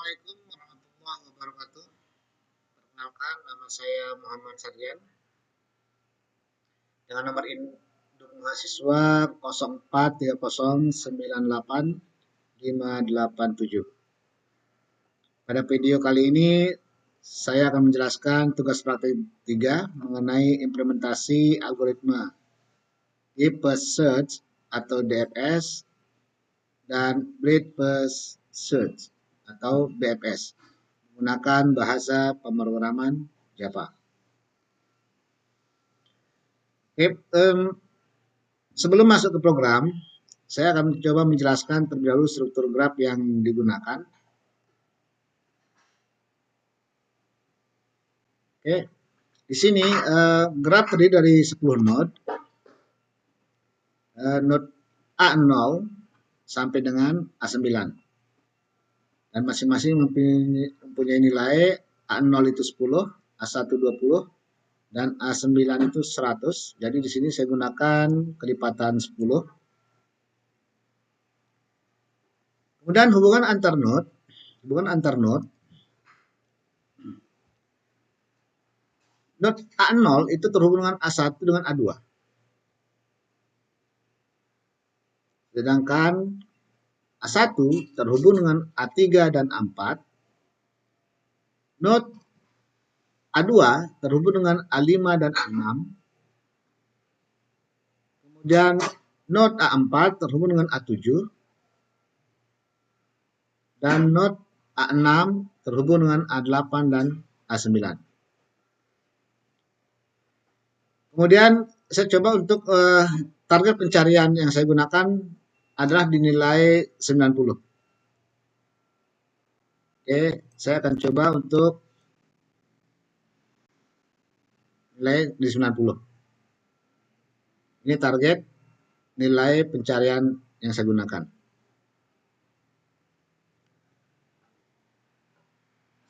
Assalamualaikum warahmatullahi wabarakatuh. Perkenalkan, nama saya Muhammad Sarjan dengan nomor induk mahasiswa 0430985857. Pada video kali ini saya akan menjelaskan tugas praktik 3 mengenai implementasi algoritma Deep First Search atau DFS dan Breadth First Search atau BFS menggunakan bahasa pemrograman Java. Oke, sebelum masuk ke program, saya akan mencoba menjelaskan terlebih dahulu struktur graf yang digunakan. Oke, di sini graf terdiri dari 10 node, node A0 sampai dengan A9. Dan masing-masing mempunyai nilai A0 itu 10, A1 20, dan A9 itu 100. Jadi di sini saya gunakan kelipatan 10. Kemudian hubungan antar node, node A0 itu terhubung dengan A1 dengan A2. Sedangkan A1 terhubung dengan A3 dan A4. Node A2 terhubung dengan A5 dan A6. Kemudian node A4 terhubung dengan A7. Dan node A6 terhubung dengan A8 dan A9. Kemudian saya coba untuk target pencarian yang saya gunakan adalah dinilai 90. Oke, saya akan coba untuk nilai di 90. Ini target nilai pencarian yang saya gunakan.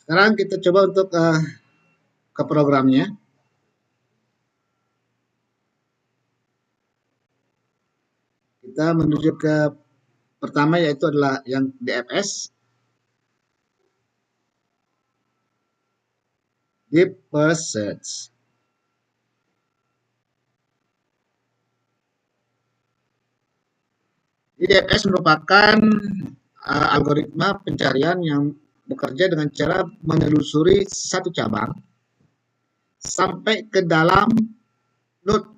Sekarang kita coba untuk ke programnya. Kita menuju ke pertama, yaitu adalah yang DFS, Deep First Search. DFS merupakan algoritma pencarian yang bekerja dengan cara menelusuri satu cabang sampai ke dalam node.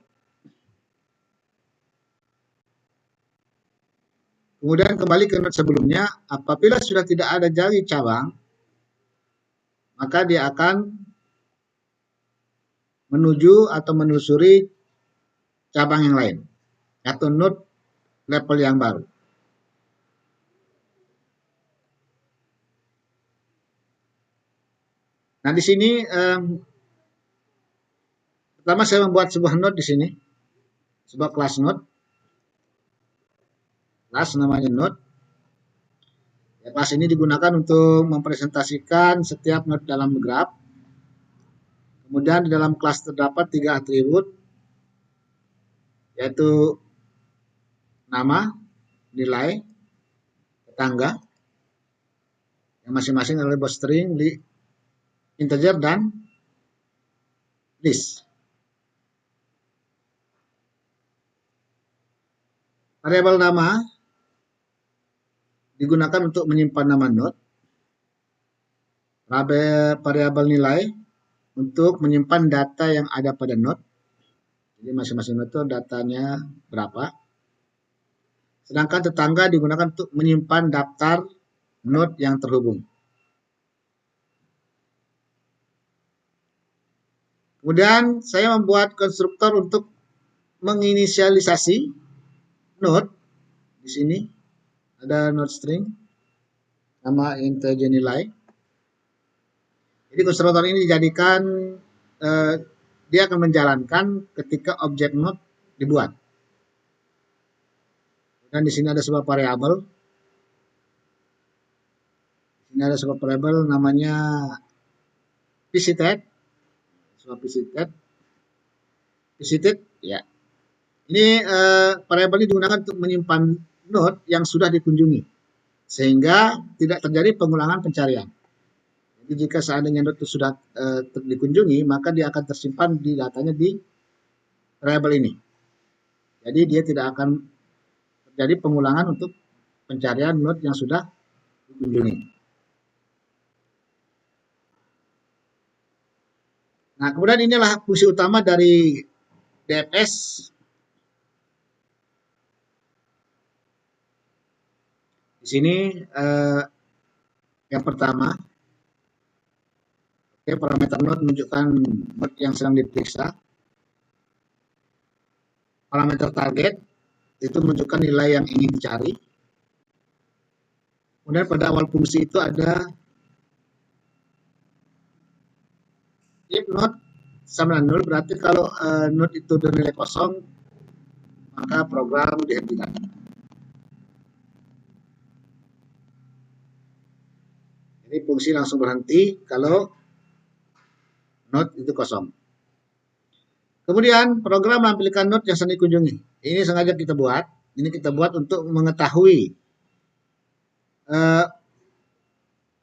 Kemudian kembali ke node sebelumnya. Apabila sudah tidak ada lagi cabang, maka dia akan menuju atau menelusuri cabang yang lain atau node level yang baru. Nah, di sini pertama saya membuat sebuah node di sini, sebuah kelas node. Kelas namanya node. Ya, kelas ini digunakan untuk mempresentasikan setiap node dalam graf. Kemudian di dalam kelas terdapat 3 atribut, yaitu nama, nilai, tetangga, yang masing-masing adalah bos string, integer, dan list. Variabel nama digunakan untuk menyimpan nama node. Variabel nilai untuk menyimpan data yang ada pada node. Jadi masing-masing node itu datanya berapa. Sedangkan tetangga digunakan untuk menyimpan daftar node yang terhubung. Kemudian saya membuat konstruktor untuk menginisialisasi node. Di sini ada node string sama integer nilai. Jadi konstruktor ini dijadikan dia akan menjalankan ketika objek node dibuat. Dan di sini ada sebuah variabel. Ini ada sebuah variabel namanya visited. Sebuah visited, ya. Ini variabel ini digunakan untuk menyimpan node yang sudah dikunjungi. sehingga tidak terjadi pengulangan pencarian. Jadi jika seandainya node itu sudah dikunjungi, maka dia akan tersimpan di datanya di variabel ini. Jadi dia tidak akan terjadi pengulangan untuk pencarian node yang sudah dikunjungi. Nah, kemudian inilah fungsi utama dari DFS. Di sini yang pertama, parameter node menunjukkan node yang sedang diperiksa. Parameter target itu menunjukkan nilai yang ingin dicari. Kemudian pada awal fungsi itu ada if node sama dengan 0, berarti kalau node itu bernilai kosong, maka program dihentikan. Jadi fungsi langsung berhenti kalau node itu kosong. Kemudian program menampilkan node yang sedang dikunjungi. Ini sengaja kita buat. Ini kita buat untuk mengetahui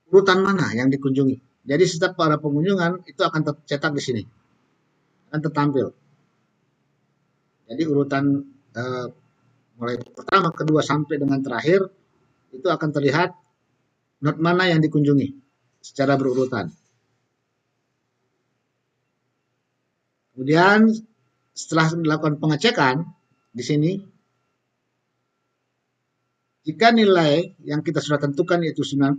urutan mana yang dikunjungi. Jadi setiap pada pengunjungan itu akan tercetak di sini, akan tertampil. Jadi urutan mulai pertama, kedua sampai dengan terakhir itu akan terlihat node mana yang dikunjungi secara berurutan. Kemudian setelah dilakukan pengecekan di sini, jika nilai yang kita sudah tentukan yaitu 90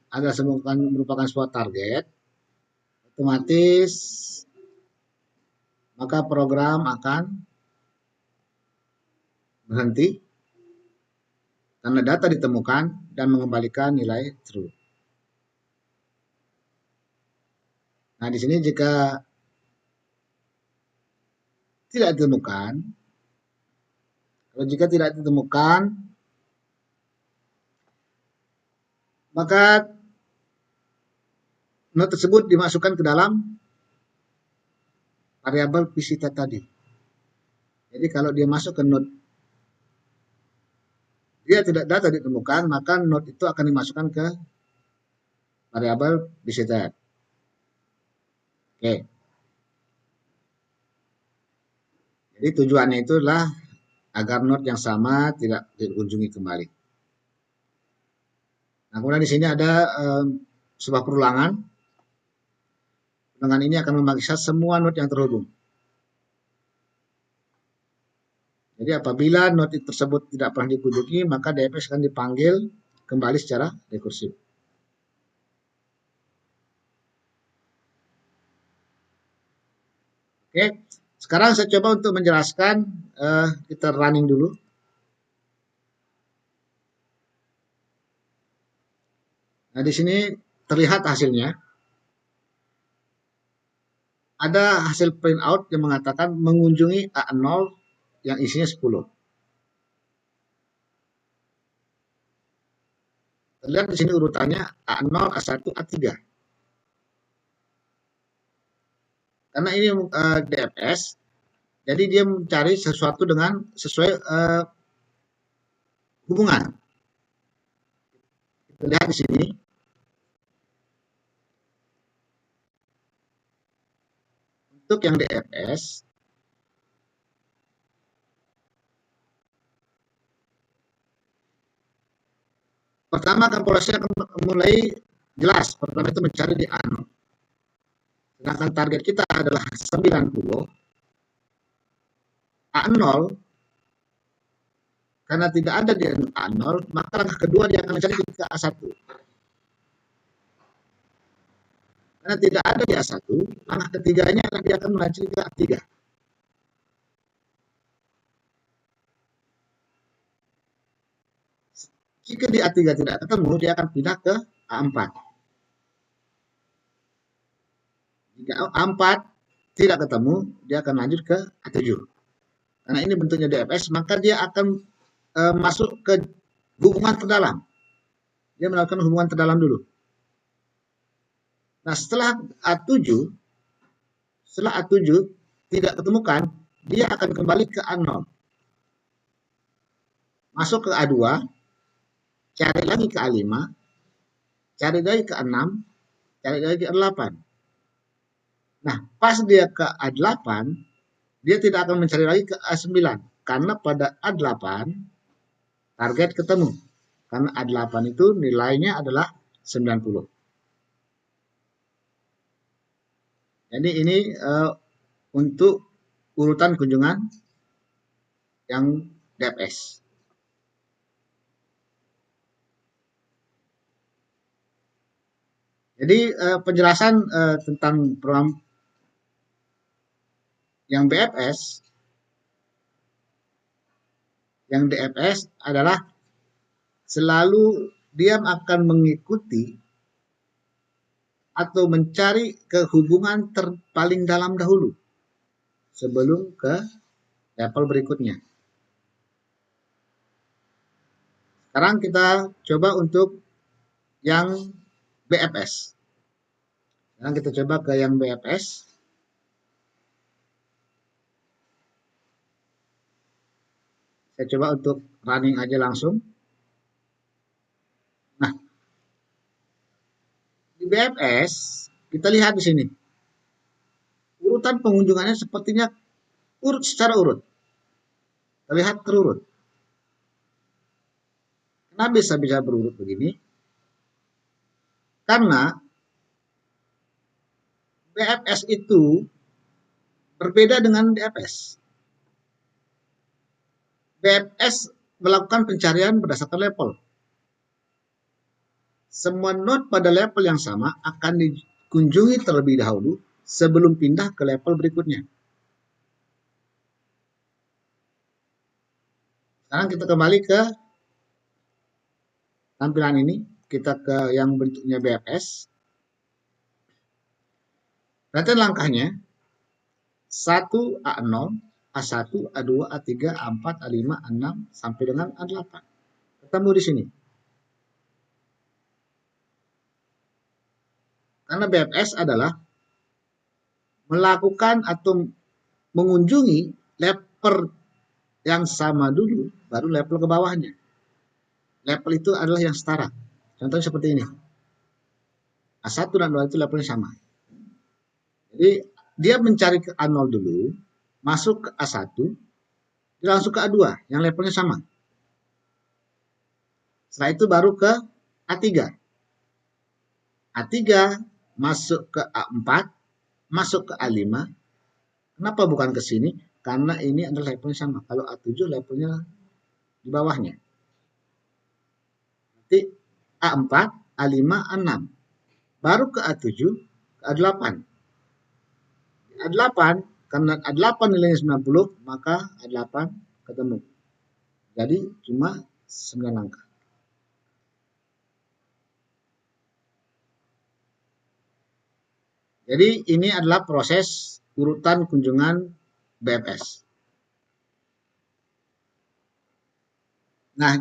adalah merupakan sebuah target, otomatis maka program akan berhenti karena data ditemukan dan mengembalikan nilai true. Nah, di sini jika tidak ditemukan, kalau jika tidak ditemukan, maka node tersebut dimasukkan ke dalam variabel visita tadi. Jadi kalau dia masuk ke node, dia tidak data ditemukan, maka node itu akan dimasukkan ke variabel visita. Oke. Jadi tujuannya itu adalah agar node yang sama tidak dikunjungi kembali. Nah, kemudian di sini ada sebuah perulangan. Dengan ini akan memeriksa semua node yang terhubung. Jadi apabila node tersebut tidak pernah dikunjungi, maka DFS akan dipanggil kembali secara rekursif. Oke, sekarang saya coba untuk menjelaskan, kita running dulu. Nah, di sini terlihat hasilnya. Ada hasil printout yang mengatakan mengunjungi A0 yang isinya 10. Terlihat di sini urutannya A0, A1, A3. Karena ini DFS, jadi dia mencari sesuatu dengan sesuai hubungan. Kita lihat di sini. Untuk yang DFS, pertama akan polosnya akan mulai jelas. Pertama itu mencari di A0. Sedangkan target kita adalah 90. A0, karena tidak ada di A0, maka langkah kedua dia akan mencari ke A1. Karena tidak ada di A1, langkah ketiganya dia akan mencari ke A3. Jika di A3 tidak ketemu, dia akan pindah ke A4. Jika A4 tidak ketemu, dia akan lanjut ke A7. Karena ini bentuknya DFS, maka dia akan masuk ke hubungan terdalam. Dia melakukan hubungan terdalam dulu. Nah, setelah A7 tidak ketemukan, dia akan kembali ke A0. Masuk ke A2. cari lagi ke A5, cari lagi ke A6, cari lagi ke A8. Nah, pas dia ke A8, dia tidak akan mencari lagi ke A9. Karena pada A8, target ketemu. Karena A8 itu nilainya adalah 90. Jadi ini untuk urutan kunjungan yang DFS. Jadi penjelasan tentang program yang BFS, yang DFS adalah selalu dia akan mengikuti atau mencari kehubungan paling dalam dahulu sebelum ke level berikutnya. Sekarang kita coba untuk yang BFS. Sekarang kita coba ke yang BFS. Saya coba untuk running aja langsung. Nah, di BFS kita lihat di sini. Urutan pengunjungannya sepertinya urut secara urut. Terlihat terurut. Kenapa bisa berurut begini? Karena BFS itu berbeda dengan DFS. BFS melakukan pencarian berdasarkan level. Semua node pada level yang sama akan dikunjungi terlebih dahulu sebelum pindah ke level berikutnya. Sekarang kita kembali ke tampilan ini. Kita ke yang bentuknya BFS. Perhatikan langkahnya. 1, A0, A1, A2, A3, A4, A5, A6, sampai dengan A8. Ketemu di sini. Karena BFS adalah melakukan atau mengunjungi level yang sama dulu, baru level ke bawahnya. Level itu adalah yang setara. Contohnya seperti ini. A1 dan A2 itu levelnya sama. Jadi dia mencari ke A0 dulu, masuk ke A1, dia langsung ke A2 yang levelnya sama. Setelah itu baru ke A3. A3 masuk ke A4, masuk ke A5. Kenapa bukan ke sini? Karena ini adalah levelnya sama. Kalau A7 levelnya di bawahnya. Nanti A4, A5, A6. Baru ke A7, ke A8. A8, karena A8 nilainya 90, maka A8 ketemu. Jadi cuma 9 angka. Jadi ini adalah proses urutan kunjungan BFS. Nah,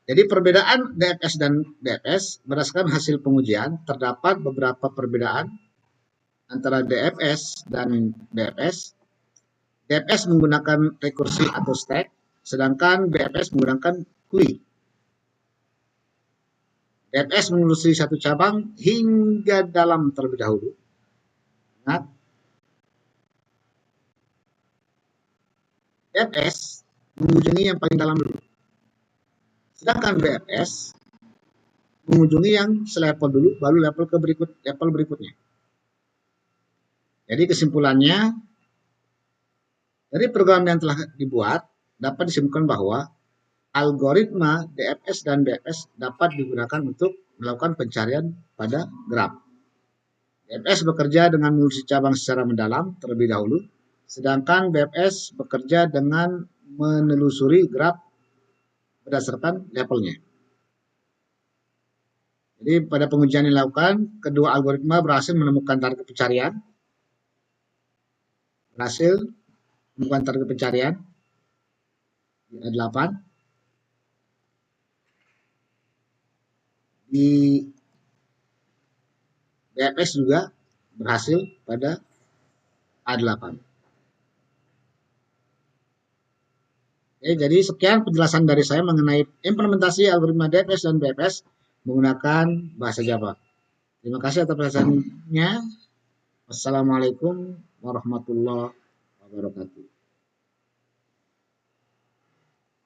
jadi perbedaan DFS dan DFS berdasarkan hasil pengujian terdapat beberapa perbedaan antara DFS dan BFS. DFS menggunakan rekursi atau stack, sedangkan BFS menggunakan QUI. DFS menelusuri satu cabang hingga dalam terlebih dahulu. Nah, DFS mengunjungi yang paling dalam dulu. Sedangkan BFS mengunjungi yang selevel dulu, baru level berikutnya. Jadi kesimpulannya, dari program yang telah dibuat, dapat disimpulkan bahwa algoritma DFS dan BFS dapat digunakan untuk melakukan pencarian pada graf. DFS bekerja dengan menelusuri cabang secara mendalam terlebih dahulu, sedangkan BFS bekerja dengan menelusuri graf berdasarkan levelnya. Jadi pada pengujian yang dilakukan, kedua algoritma berhasil menemukan target pencarian, di A8, di BFS juga berhasil pada A8. Jadi sekian penjelasan dari saya mengenai implementasi algoritma DFS dan BFS menggunakan bahasa Java. Terima kasih atas perhatiannya. Wassalamualaikum warahmatullahi wabarakatuh.